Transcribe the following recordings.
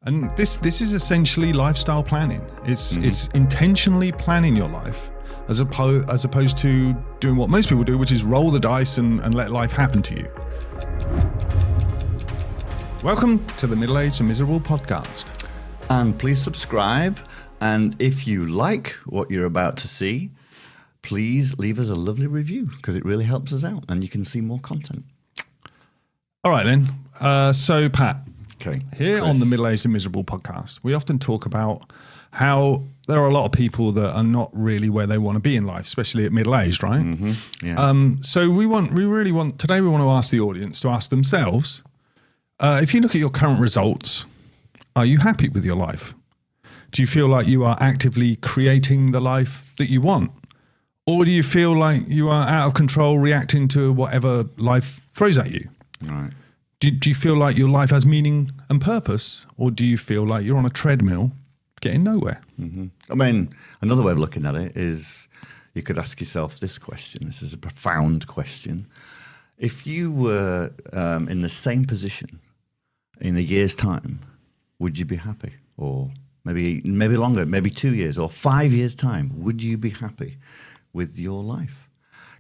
And this is essentially lifestyle planning. It's intentionally planning your life as opposed to doing what most people do, which is roll the dice and let life happen to you. Welcome to the Middle-Aged and Miserable podcast. And please subscribe. And if you like what you're about to see, please leave us a lovely review because it really helps us out and you can see more content. All right then. So Pat, Okay. here Chris. on the Middle-Aged and Miserable podcast, we often talk about how there are a lot of people that are not really where they want to be in life, especially at middle-aged, right? Mm-hmm. Yeah. So today we want to ask the audience to ask themselves, if you look at your current results, are you happy with your life? Do you feel like you are actively creating the life that you want? Or do you feel like you are out of control, reacting to whatever life throws at you? Right. Do you feel like your life has meaning and purpose? Or do you feel like you're on a treadmill getting nowhere? Mm-hmm. I mean, another way of looking at it is you could ask yourself this question. This is a profound question. If you were in the same position in a year's time, would you be happy? Or maybe longer, maybe 2 years or 5 years' time, would you be happy with your life?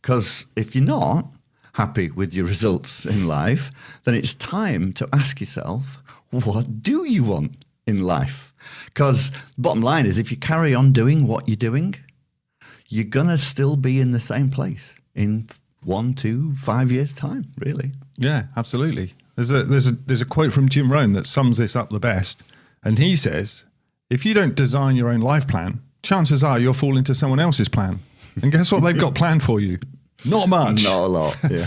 Because if you're not happy with your results in life, then it's time to ask yourself, what do you want in life? Because bottom line is, if you carry on doing what you're doing, you're going to still be in the same place in 1, 2, 5 years' time, really. Yeah, absolutely. There's a quote from Jim Rohn that sums this up the best. And he says, if you don't design your own life plan, chances are you'll fall into someone else's plan. And guess what they've got planned for you? Not much. Not a lot, yeah.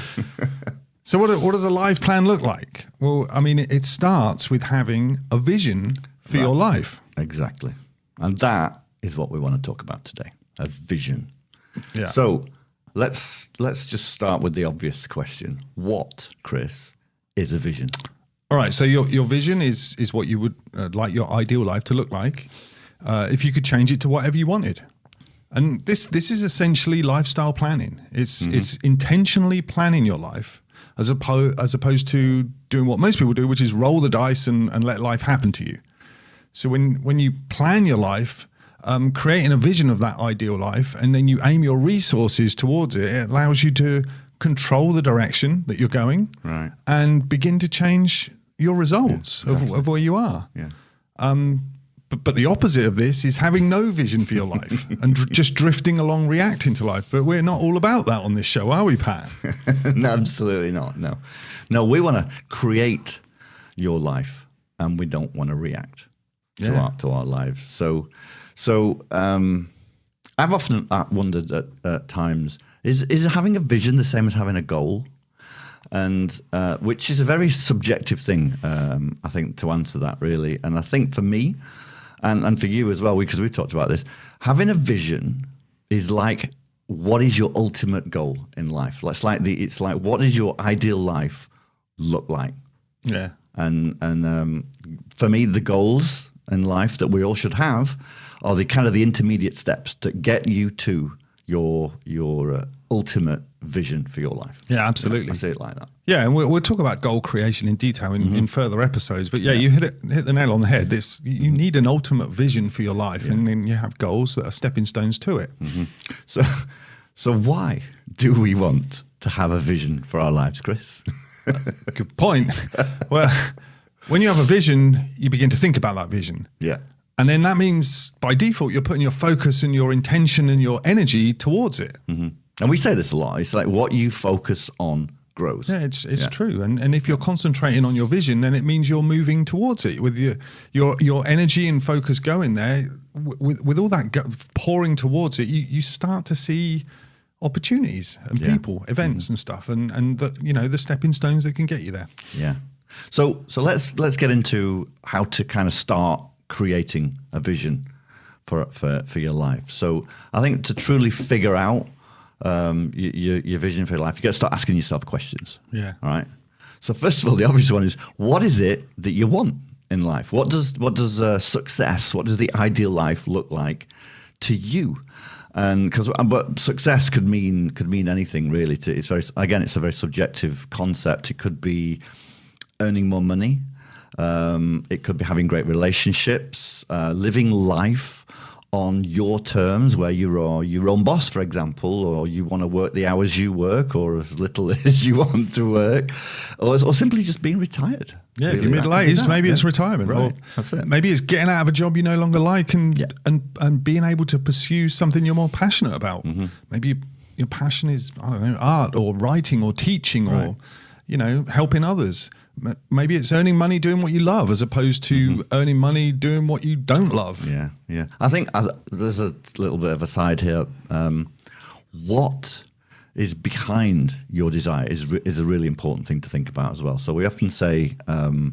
So what does a life plan look like? Well, I mean, it starts with having a vision for your life. Exactly. And that is what we want to talk about today, a vision. Yeah. So let's just start with the obvious question. What, Chris, is a vision? All right. So your vision is what you would like your ideal life to look like if you could change it to whatever you wanted. And this is essentially lifestyle planning. It's intentionally planning your life as opposed to doing what most people do, which is roll the dice and let life happen to you. So when you plan your life, creating a vision of that ideal life, and then you aim your resources towards it, it allows you to control the direction that you're going, Right. and begin to change your results of where you are. Yeah. But the opposite of this is having no vision for your life and just drifting along, reacting to life. But we're not all about that on this show, are we, Pat? No, absolutely not. No, we want to create your life, and we don't want to react to our lives. So I've often wondered at times, is having a vision the same as having a goal? And which is a very subjective thing, I think, to answer that, really. And I think for me, and for you as well, because we've talked about this, having a vision is like, what is your ultimate goal in life? It's like what does your ideal life look like? Yeah. And for me, the goals in life that we all should have are the kind of the intermediate steps to get you to your ultimate vision for your life. Yeah, absolutely. I see it like that. Yeah, and we'll talk about goal creation in detail in further episodes. But you hit the nail on the head. You need an ultimate vision for your life, and then you have goals that are stepping stones to it. Mm-hmm. So why do we want to have a vision for our lives, Chris? Good point. Well, when you have a vision, you begin to think about that vision. Yeah. And then that means by default, you're putting your focus and your intention and your energy towards it. Mm-hmm. And we say this a lot. It's like what you focus on grows. Yeah, it's true. And if you're concentrating on your vision, then it means you're moving towards it with your energy and focus going there. With all that pouring towards it, you start to see opportunities and people, events and stuff, and the stepping stones that can get you there. Yeah. So let's get into how to kind of start creating a vision for your life. So I think to truly figure out your vision for your life, you got to start asking yourself questions. Yeah. All right. So first of all, the obvious one is, what is it that you want in life? What does success? What does the ideal life look like to you? And but success could mean anything really. It's a very subjective concept. It could be earning more money. It could be having great relationships, living life on your terms, where you're your own boss, for example, or you want to work the hours you work or as little as you want to work, or simply just being retired. Yeah, Really, if you're middle-aged, maybe it's retirement. Right. Or That's it. maybe it's getting out of a job you no longer like and being able to pursue something you're more passionate about. Maybe your passion is, I don't know, art or writing or teaching or, helping others. Maybe it's earning money doing what you love as opposed to earning money doing what you don't love. Yeah, yeah. I think there's a little bit of a side here. What is behind your desire is a really important thing to think about as well. So we often say that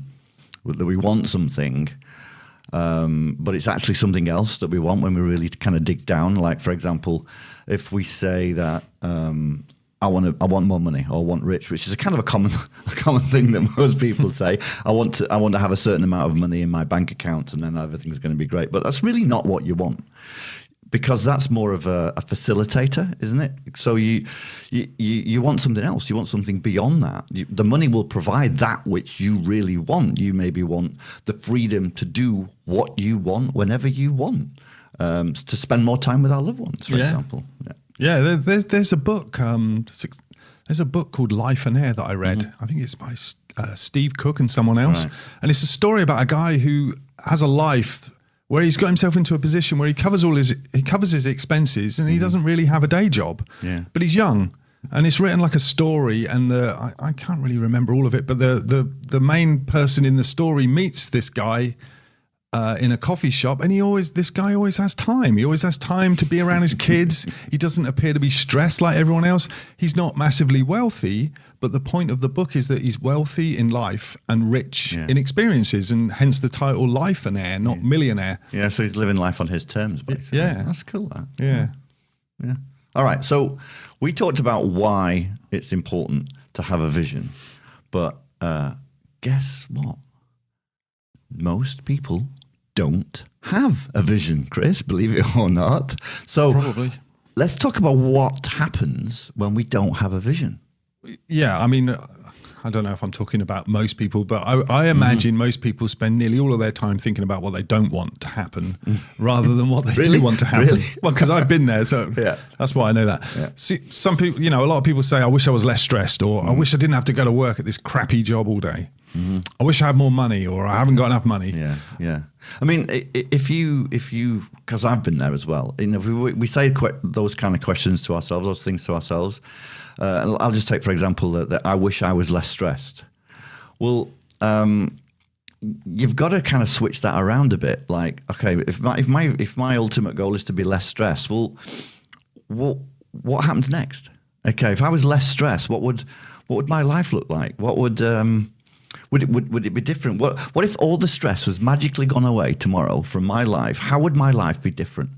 we want something, but it's actually something else that we want when we really kind of dig down. Like, for example, if we say that I want more money, or I want rich, which is a kind of a common thing that most people say. I want to have a certain amount of money in my bank account, and then everything's going to be great. But that's really not what you want, because that's more of a facilitator, isn't it? So you want something else. You want something beyond that. The money will provide that which you really want. You maybe want the freedom to do what you want whenever you want, to spend more time with our loved ones, for example. Yeah. Yeah, there's a book. There's a book called Life and Air that I read. I think it's by Steve Cook and someone else. Right. And it's a story about a guy who has a life where he's got himself into a position where he covers his expenses and he doesn't really have a day job. Yeah. But he's young. And it's written like a story, and I can't really remember all of it, but the main person in the story meets this guy in a coffee shop, and this guy always has time. He always has time to be around his kids. He doesn't appear to be stressed like everyone else. He's not massively wealthy, but the point of the book is that he's wealthy in life and rich in experiences, and hence the title Life and Air, not Millionaire. Yeah, so he's living life on his terms, basically. Yeah. That's cool, that. Yeah. Yeah. All right, so we talked about why it's important to have a vision, but guess what? Most people don't have a vision, Chris, believe it or not. So Probably. let's talk about what happens when we don't have a vision. Yeah, I mean, I don't know if I'm talking about most people, but I imagine most people spend nearly all of their time thinking about what they don't want to happen rather than what they Really? do want to happen. Really? Well, because I've been there, so Yeah. that's why I know that. Yeah. See, some people, a lot of people say, I wish I was less stressed, or I wish I didn't have to go to work at this crappy job all day. I wish I had more money, or I haven't got enough money. Yeah, yeah. I mean, if you, because I've been there as well. We say those kind of questions to ourselves, those things to ourselves. I'll just take, for example, that I wish I was less stressed. Well, you've got to kind of switch that around a bit. Like, okay, if my ultimate goal is to be less stressed, well, what happens next? Okay, if I was less stressed, what would my life look like? What would it be different? What if all the stress was magically gone away tomorrow from my life? How would my life be different?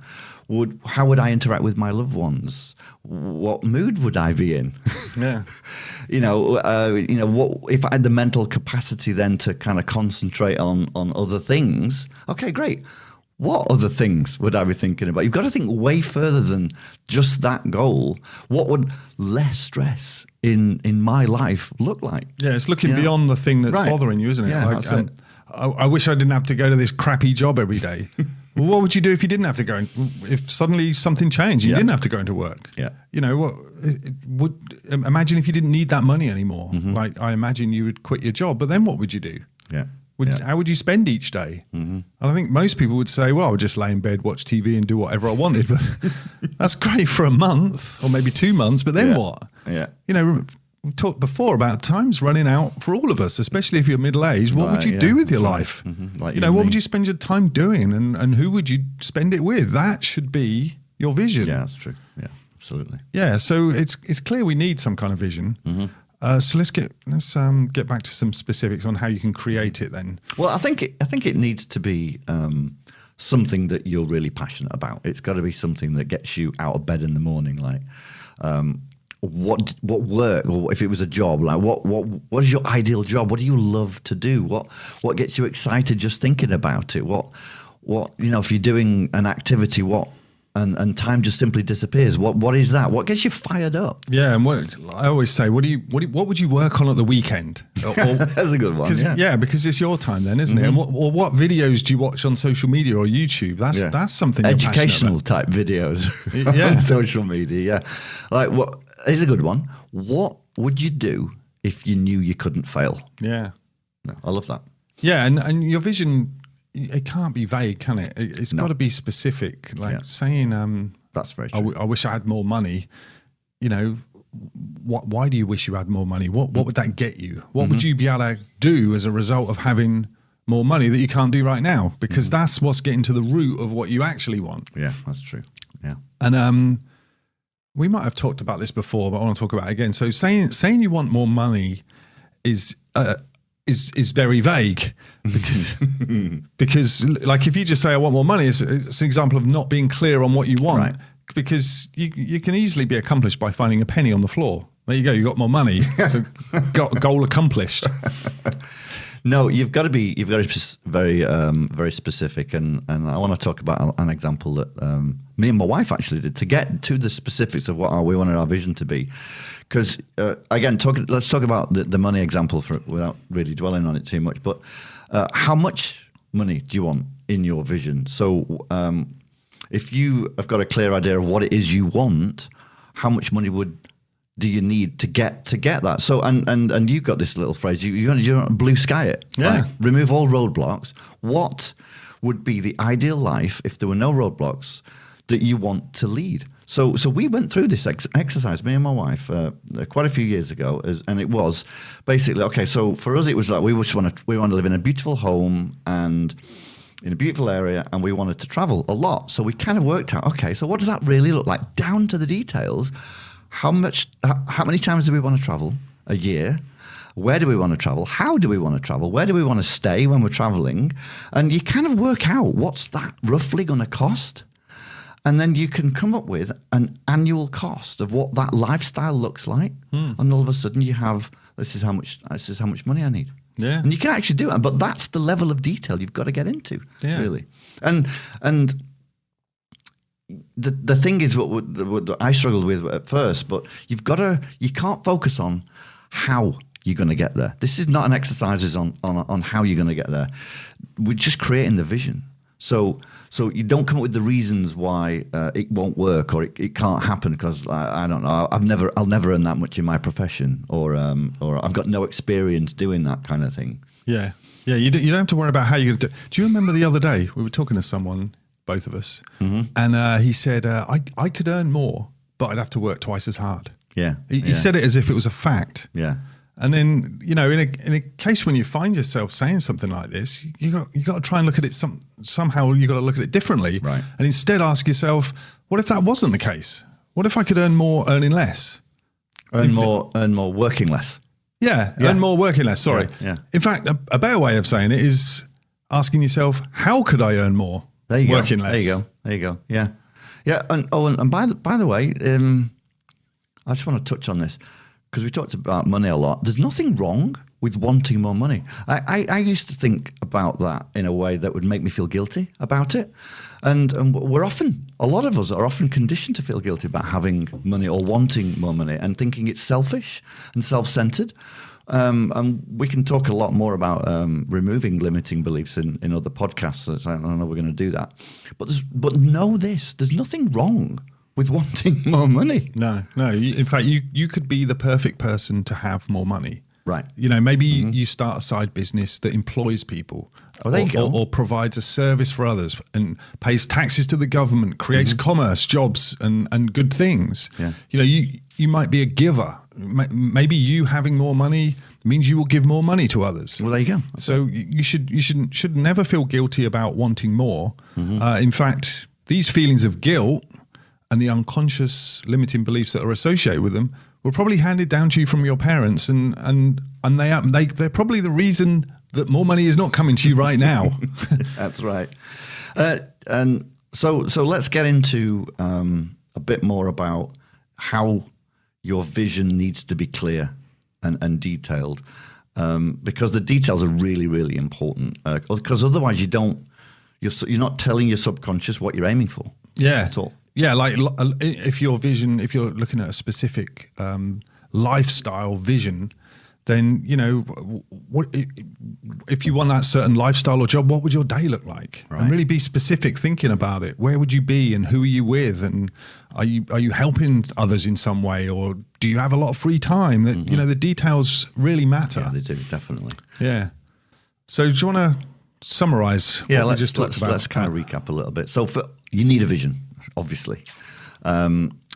How would I interact with my loved ones? What mood would I be in? Yeah. What if I had the mental capacity then to kind of concentrate on other things? Okay, great. What other things would I be thinking about? You've got to think way further than just that goal. What would less stress in my life look like? Yeah, it's looking beyond the thing that's bothering you, isn't it? Yeah, that's it. I wish I didn't have to go to this crappy job every day. Well, what would you do if you didn't have to go? If suddenly something changed, you didn't have to go into work. Yeah. Imagine if you didn't need that money anymore. Like, I imagine you would quit your job, but then what would you do? Yeah. How would you spend each day? And I think most people would say, well, I would just lay in bed, watch TV and do whatever I wanted. But that's great for a month or maybe 2 months. But then what? Yeah. We talked before about time's running out for all of us, especially if you're middle-aged. What would you do with your life? Like what would you spend your time doing, and who would you spend it with? That should be your vision. Yeah, that's true. Yeah, absolutely. Yeah, so it's clear we need some kind of vision. So let's get back to some specifics on how you can create it then. Well, I think it needs to be something that you're really passionate about. It's got to be something that gets you out of bed in the morning, like. What work, or if it was a job, like what is your ideal job? What do you love to do? What gets you excited just thinking about it? What if you're doing an activity, what and time just simply disappears. What is that? What gets you fired up? Yeah, and what I always say, what would you work on at the weekend? That's a good one. Yeah, because it's your time then, isn't it? And what videos do you watch on social media or YouTube? That's something educational type videos on social media. Yeah, like what is a good one? What would you do if you knew you couldn't fail? Yeah, no, I love that. Yeah, and your vision, it can't be vague, can it? It's got to be specific. Like saying, that's very true. I wish I had more money. You know, why do you wish you had more money? What would that get you? What would you be able to do as a result of having more money that you can't do right now? Because that's what's getting to the root of what you actually want. Yeah, that's true. Yeah. And we might have talked about this before, but I want to talk about it again. So saying you want more money is very vague because like if you just say I want more money, it's an example of not being clear on what you want. Right. Because you can easily be accomplished by finding a penny on the floor. There you go, you got more money. So got goal accomplished. No, you've got to be very specific, and I want to talk about an example that me and my wife actually did to get to the specifics of what we wanted our vision to be. Because again, let's talk about the money example without really dwelling on it too much. But how much money do you want in your vision? So if you have got a clear idea of what it is you want, how much money do you need to get that? So and you've got this little phrase, you want to blue sky it. Yeah. Like, remove all roadblocks. What would be the ideal life if there were no roadblocks that you want to lead? So we went through this exercise, me and my wife, quite a few years ago, and it was basically, okay, so for us it was like we want to live in a beautiful home and in a beautiful area, and we wanted to travel a lot. So we kind of worked out, okay, so what does that really look like? Down to the details. How many times do we want to travel a year? Where do we want to travel? How do we want to travel? Where do we want to stay when we're traveling? And you kind of work out what's that roughly going to cost. And then you can come up with an annual cost of what that lifestyle looks like. And all of a sudden you have, this is how much money I need. Yeah. And you can actually do it. But that's the level of detail you've got to get into, really. And the thing is what I struggled with at first, but you can't focus on how you're going to get there. This is not an exercise on how you're going to get there. We're just creating the vision. So you don't come up with the reasons why it won't work or it can't happen because I don't know. I'll never earn that much in my profession, or I've got no experience doing that kind of thing. Yeah. You don't have to worry about how you're going to do. Do you remember the other day we were talking to someone, both of us, and he said I could earn more, but I'd have to work twice as hard. Yeah. He said it as if it was a fact. Yeah. And then, in a case when you find yourself saying something like this, you got to try and look at it somehow. You got to look at it differently, right? And instead ask yourself, what if that wasn't the case? What if I could earn more, earning less? Earn more, working less. Yeah, earn more, working less. Sorry. Yeah. In fact, a better way of saying it is asking yourself, how could I earn more, working less? There you go. Yeah. And by the way, I just want to touch on this. Because we talked about money a lot. There's nothing wrong with wanting more money. I used to think about that in a way that would make me feel guilty about it. And a lot of us are often conditioned to feel guilty about having money or wanting more money and thinking it's selfish and self-centered. And we can talk a lot more about removing limiting beliefs in other podcasts. So I don't know we're going to do that. But know this, there's nothing wrong with wanting more money. No. In fact, you could be the perfect person to have more money. Right. Maybe you start a side business that employs people or provides a service for others and pays taxes to the government, creates commerce, jobs and good things. Yeah. You might be a giver. Maybe you having more money means you will give more money to others. Well, there you go. So you should never feel guilty about wanting more. In fact, these feelings of guilt and the unconscious limiting beliefs that are associated with them were probably handed down to you from your parents, and they're probably the reason that more money is not coming to you right now. That's right. And so let's get into a bit more about how your vision needs to be clear and detailed, because the details are really, really important. Because otherwise, you're not telling your subconscious what you're aiming for. Yeah. At all. Yeah, like if you're looking at a specific lifestyle vision, then what if you want that certain lifestyle or job, what would your day look like? Right. And really be specific, thinking about it. Where would you be, and who are you with, and are you helping others in some way, or do you have a lot of free time? That the details really matter. Yeah, they do, definitely. Yeah. So do you want to summarize? Yeah, what let's kind of recap a little bit. So you need a vision, obviously.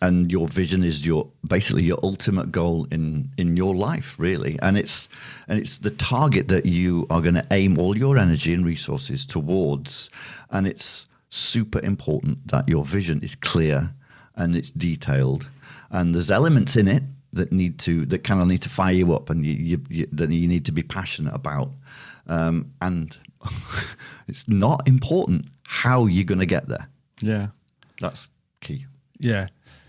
And your vision is basically your ultimate goal in your life, really. And it's the target that you are going to aim all your energy and resources towards. And it's super important that your vision is clear and it's detailed. And there's elements in it that kind of need to fire you up, and that you need to be passionate about. And it's not important how you're going to get there. Yeah, that's key. Yeah.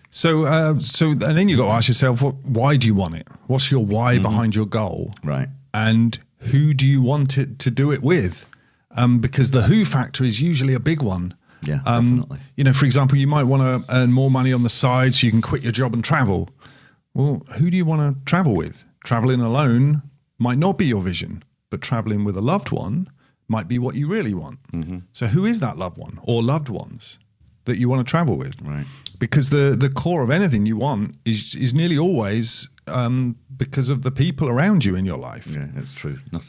So and then you got to ask yourself, why do you want it? What's your why behind your goal? Right. And who do you want it to do it with? Because the who factor is usually a big one. Yeah, definitely. For example, you might want to earn more money on the side so you can quit your job and travel. Well, who do you want to travel with? Traveling alone might not be your vision, but traveling with a loved one might be what you really want. Mm-hmm. So who is that loved one or loved ones that you want to travel with? Right. Because the core of anything you want is nearly always because of the people around you in your life. Yeah, that's true. That's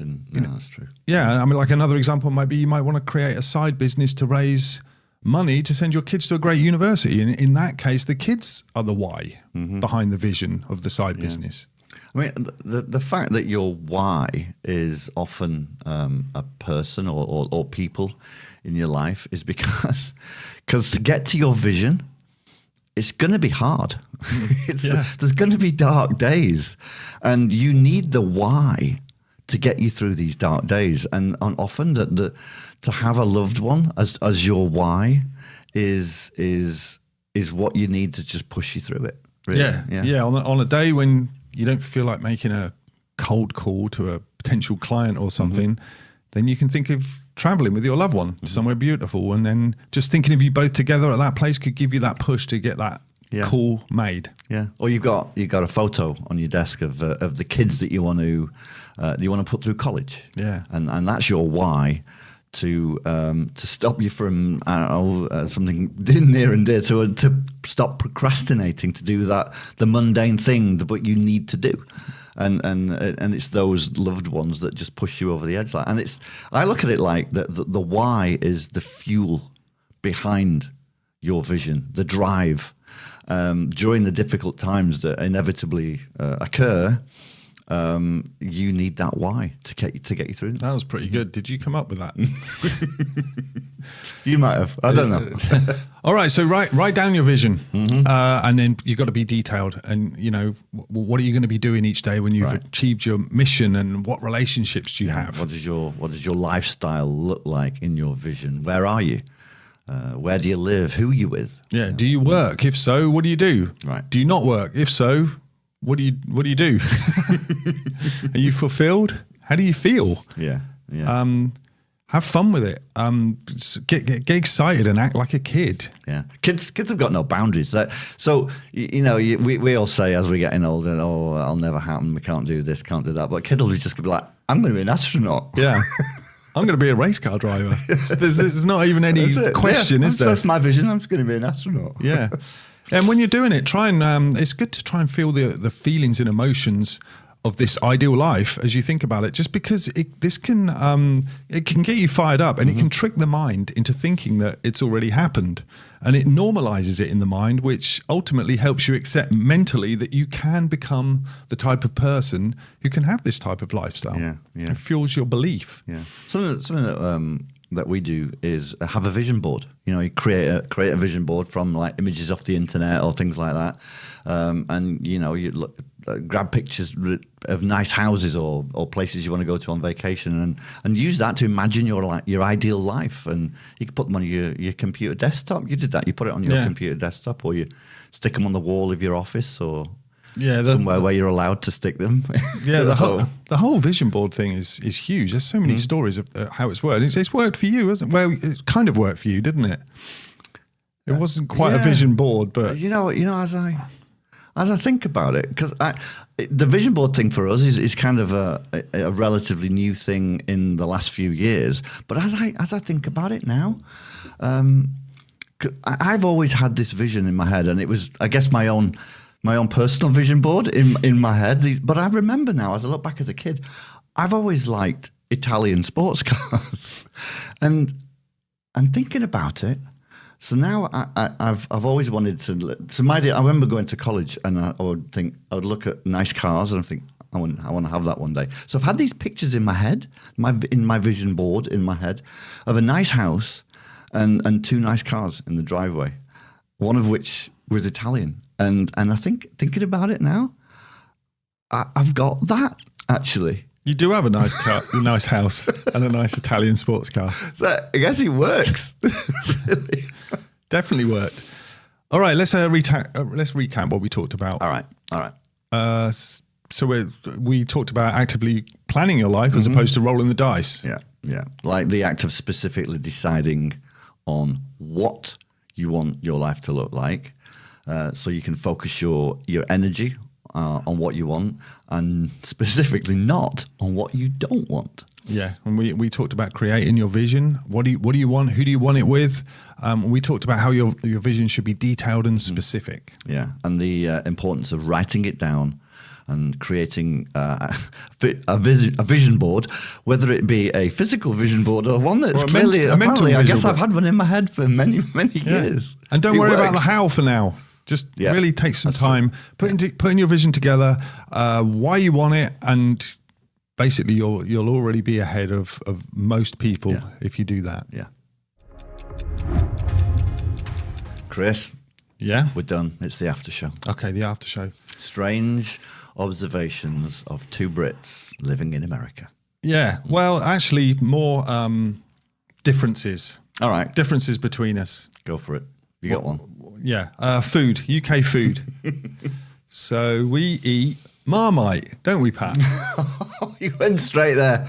true. Yeah, I mean, like another example might be you might want to create a side business to raise money to send your kids to a great university. And in that case, the kids are the why behind the vision of the side business. I mean, the fact that your why is often a person or people in your life is because to get to your vision, it's going to be hard. There's going to be dark days, and you need the why to get you through these dark days. And often to have a loved one as your why is what you need to just push you through it. Really. Yeah. On a day when you don't feel like making a cold call to a potential client or something, then you can think of traveling with your loved one to somewhere beautiful, and then just thinking of you both together at that place could give you that push to get that call made. Yeah. Or you've got a photo on your desk of the kids that you want to put through college. Yeah. And that's your why to stop you from something near and dear to stop procrastinating to do the mundane thing but you need to do. And it's those loved ones that just push you over the edge. And I look at it like the why is the fuel behind your vision, the drive. During the difficult times that inevitably occur, you need that why to get you through. That was pretty good. Did you come up with that? You might have. I don't know. All right. So write down your vision, and then you've got to be detailed. And what are you going to be doing each day when you've achieved your mission? And what relationships do you have? What does your lifestyle look like in your vision? Where are you? Where do you live? Who are you with? Yeah. Do you work? If so, what do you do? Right. Do you not work? If so, what do you do? Are you fulfilled? How do you feel? Yeah. Have fun with it. Get excited and act like a kid. Yeah, kids have got no boundaries. So we all say as we're getting older, "Oh, I'll never happen. We can't do this, can't do that." But kid will just be like, "I'm going to be an astronaut." Yeah. I'm going to be a race car driver. There's not even any question, is there? That's my vision. I'm just going to be an astronaut. Yeah. And when you're doing it, try and it's good to try and feel the feelings and emotions of this ideal life as you think about it, just because it can get you fired up, and it can trick the mind into thinking that it's already happened, and it normalizes it in the mind, which ultimately helps you accept mentally that you can become the type of person who can have this type of lifestyle. Yeah. It fuels your belief. Yeah. Something that we do is have a vision board. You create a vision board from like images off the internet or things like that, and you grab pictures of nice houses or places you want to go to on vacation, and use that to imagine your ideal life. And you can put them on your computer desktop. You did that. You put it on your computer desktop, or you stick them on the wall of your office, or somewhere where you're allowed to stick them. Yeah, the whole vision board thing is huge. There's so many stories of how it's worked. It's worked for you, hasn't it? Well, it kind of worked for you, didn't it? It wasn't quite a vision board, but as I think about it, because the vision board thing for us is kind of a relatively new thing in the last few years. But as I think about it now, I've always had this vision in my head, and it was, I guess, my own personal vision board in my head. But I remember now, as I look back as a kid, I've always liked Italian sports cars, and thinking about it. So now I've always wanted to. So I remember going to college, and I would look at nice cars, and I think I want to have that one day. So I've had these pictures in my head, in my vision board in my head, of a nice house and two nice cars in the driveway, one of which was Italian. And I think, thinking about it now, I've got that, actually. You do have a nice car, a nice house, and a nice Italian sports car. So I guess it works. Really. Definitely worked. All right, let's recap what we talked about. All right. So we talked about actively planning your life as opposed to rolling the dice. Yeah. Like the act of specifically deciding on what you want your life to look like, so you can focus your energy on what you want, and specifically not on what you don't want. Yeah, and we talked about creating your vision. What do you want? Who do you want it with? We talked about how your vision should be detailed and specific. Yeah, and the importance of writing it down and creating a vision board, whether it be a physical vision board or one that's clearly a mental vision. I guess I've had one in my head for many years. And don't worry about the how for now. Just really take some time, putting your vision together, why you want it, and basically you'll already be ahead of most people if you do that. Yeah. Chris. Yeah? We're done. It's the after show. Okay, the after show. Strange observations of two Brits living in America. Yeah. Well, actually, more differences. All right. Differences between us. Go for it. You got one. Yeah. Food. UK food. So we eat Marmite, don't we, Pat? You went straight there.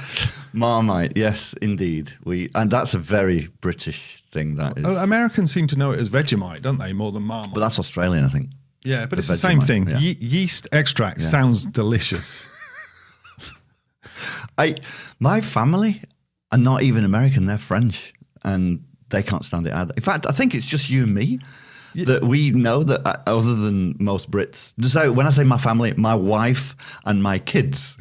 Marmite. Yes, indeed. And that's a very British thing, that is. Americans seem to know it as Vegemite, don't they, more than Marmite? But that's Australian, I think. Yeah, but it's the same thing. Yeah. Yeast extract sounds delicious. My family are not even American. They're French, and they can't stand it either. In fact, I think it's just you and me that we know that, other than most Brits. So when I say my family, my wife and my kids,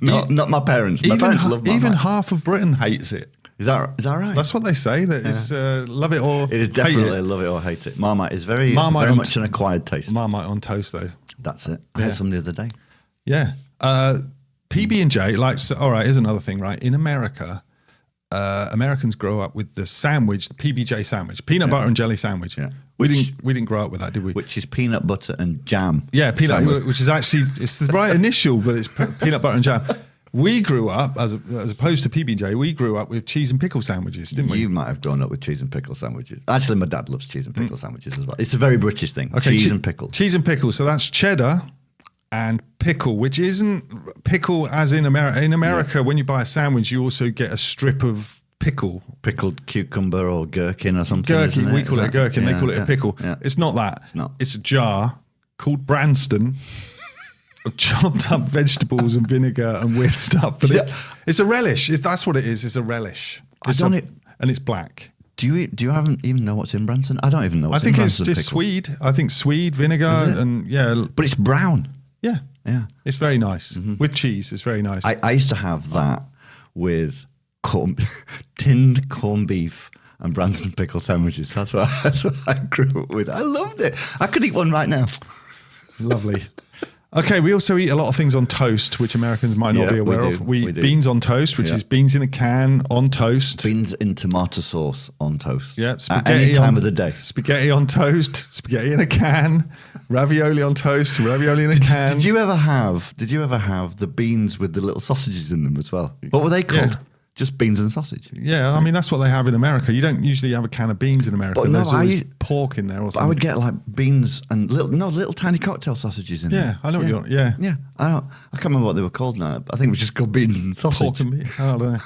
not my parents. My parents love Marmite. Even half of Britain hates it. Is that right? That's what they say. That it's love it or it is definitely hate it. Love it or hate it. Marmite is very much an acquired taste. Marmite on toast, though. That's it. I had some the other day. Yeah. PB&J, all right, here's another thing, right? In America, Americans grow up with the sandwich, the PB&J sandwich, peanut butter and jelly sandwich. Yeah. We didn't grow up with that, did we? Which is peanut butter and jam. Yeah, which is actually, it's the right initial, but it's peanut butter and jam. We grew up, as opposed to PB&J, we grew up with cheese and pickle sandwiches, didn't we? You might have grown up with cheese and pickle sandwiches. Actually, my dad loves cheese and pickle sandwiches as well. It's a very British thing, cheese and pickle. Cheese and pickle, so that's cheddar and pickle, which isn't pickle as in America. In America, when you buy a sandwich, you also get a strip of pickle. Pickled cucumber or gherkin or something. Gherkin, we call it a gherkin, they call it a pickle. Yeah. It's not that. It's not. It's a jar called Branston of chopped up vegetables and vinegar and weird stuff. But it's a relish. That's what it is. It's a relish. And it's black. Do you even know what's in Branston? I don't even know what's in Branston. I think it's Swede. I think Swede, vinegar, and But it's brown. Yeah. Yeah. It's very nice. With cheese, it's very nice. I used to have that with tinned corned beef and Branston pickle sandwiches. That's what I grew up with. I loved it. I could eat one right now. Lovely. Okay, we also eat a lot of things on toast, which Americans might not be aware of. We eat beans on toast, which is beans in a can on toast. Beans in tomato sauce on toast. Yeah, spaghetti at any time of the day. Spaghetti on toast, spaghetti in a can, ravioli on toast, ravioli in a can. Did you ever have the beans with the little sausages in them as well? What were they called? Yeah. Just beans and sausage. Yeah, I mean, that's what they have in America. You don't usually have a can of beans in America. But there's always pork in there or something. I would get like beans and little tiny cocktail sausages in there. Yeah, I know what you want. Yeah. Yeah, I can't remember what they were called now. I think it was just called beans and sausage. Pork and beans. I don't know.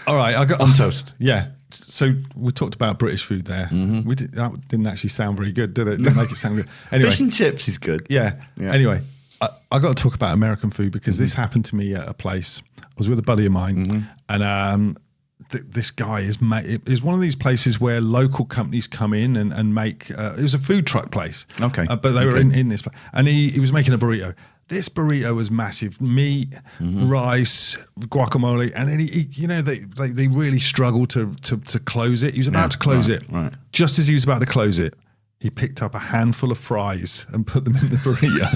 All right, I got on toast. Yeah. So we talked about British food there. Mm-hmm. That didn't actually sound very good, did it? Didn't make it sound good. Anyway, Fish and chips is good. yeah. Anyway, I got to talk about American food because this happened to me at a place. I was with a buddy of mine, and this guy is one of these places where local companies come in and make. It was a food truck place. Okay, but they were in this place, and he was making a burrito. This burrito was massive: meat, rice, guacamole, and then they really struggled to close it. He was about to close it. Right. Just as he was about to close it, he picked up a handful of fries and put them in the burrito.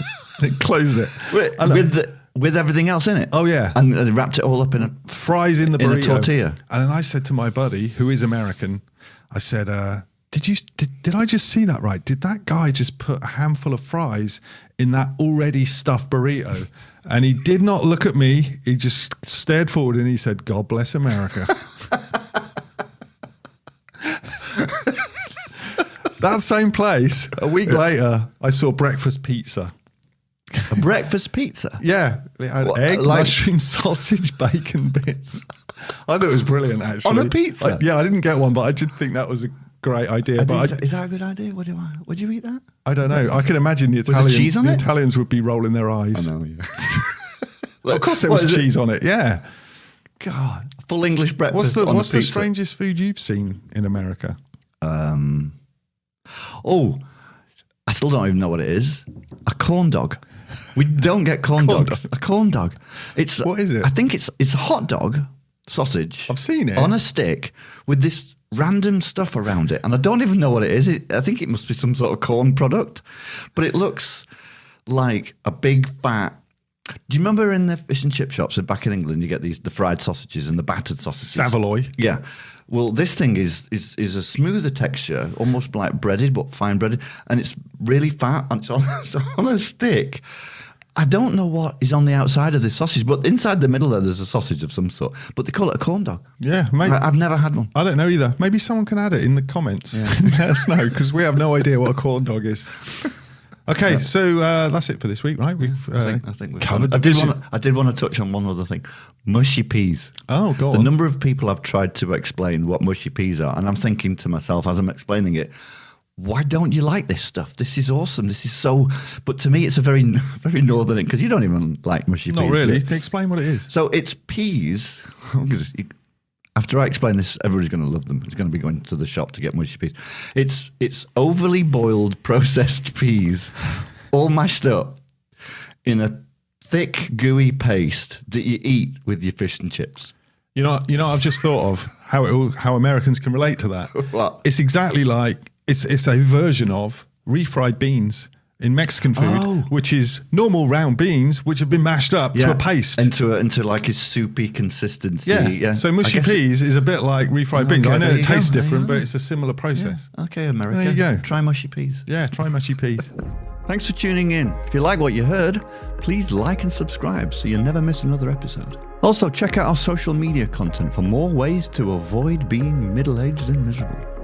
and closed it with everything else in it. Oh yeah, and they wrapped it all up in a fries in the burrito, in a tortilla. And then I said to my buddy, who is American, I said, Did I just see that right? Did that guy just put a handful of fries in that already stuffed burrito? And he did not look at me. He just stared forward and he said, "God bless America." That same place, a week later, I saw breakfast pizza. A breakfast pizza? Yeah. It had egg, mushroom, sausage, bacon bits. I thought it was brilliant, actually. On a pizza? I didn't get one, but I did think that was a great idea. Is that a good idea? Would you eat that? I don't know. I can imagine the Italians would be rolling their eyes. I know, yeah. Of course there was cheese on it, yeah. God. Full English breakfast. What's the strangest food you've seen in America? I still don't even know what it is. A corn dog. We don't get corn dogs. A corn dog. What is it? I think it's a hot dog, sausage. I've seen it. On a stick with this random stuff around it. And I don't even know what it is. I think it must be some sort of corn product. But it looks like a big fat... Do you remember in the fish and chip shops back in England, you get the fried sausages and the battered sausages? Savoy. Yeah. Well, this thing is a smoother texture, almost like breaded, but fine breaded, and it's really fat, and it's on a stick. I don't know what is on the outside of this sausage, but inside the middle there's a sausage of some sort. But they call it a corn dog. Yeah, mate. I've never had one. I don't know either. Maybe someone can add it in the comments. Yeah. Let us know, because we have no idea what a corn dog is. Okay, so that's it for this week, right? I think we've covered. I did want to touch on one other thing: mushy peas. Oh, go on. The number of people I've tried to explain what mushy peas are, and I'm thinking to myself as I'm explaining it, why don't you like this stuff? This is awesome. This is so. But to me, it's a very, very northern, because you don't even like mushy peas. Not really. Explain what it is. So it's peas. After I explain this, everybody's going to love them. It's going to be going to the shop to get mushy peas. It's overly boiled processed peas, all mashed up in a thick, gooey paste that you eat with your fish and chips. You know, I've just thought of how Americans can relate to that. What? It's exactly like it's a version of refried beans in Mexican food, which is normal round beans which have been mashed up to a paste into like a soupy consistency. Yeah. So mushy peas is a bit like refried beans. I know it tastes different, but it's a similar process. Yeah. Okay, America. There you go. Try mushy peas. Yeah, try mushy peas. Thanks for tuning in. If you like what you heard, please like and subscribe so you never miss another episode. Also, check out our social media content for more ways to avoid being middle-aged and miserable.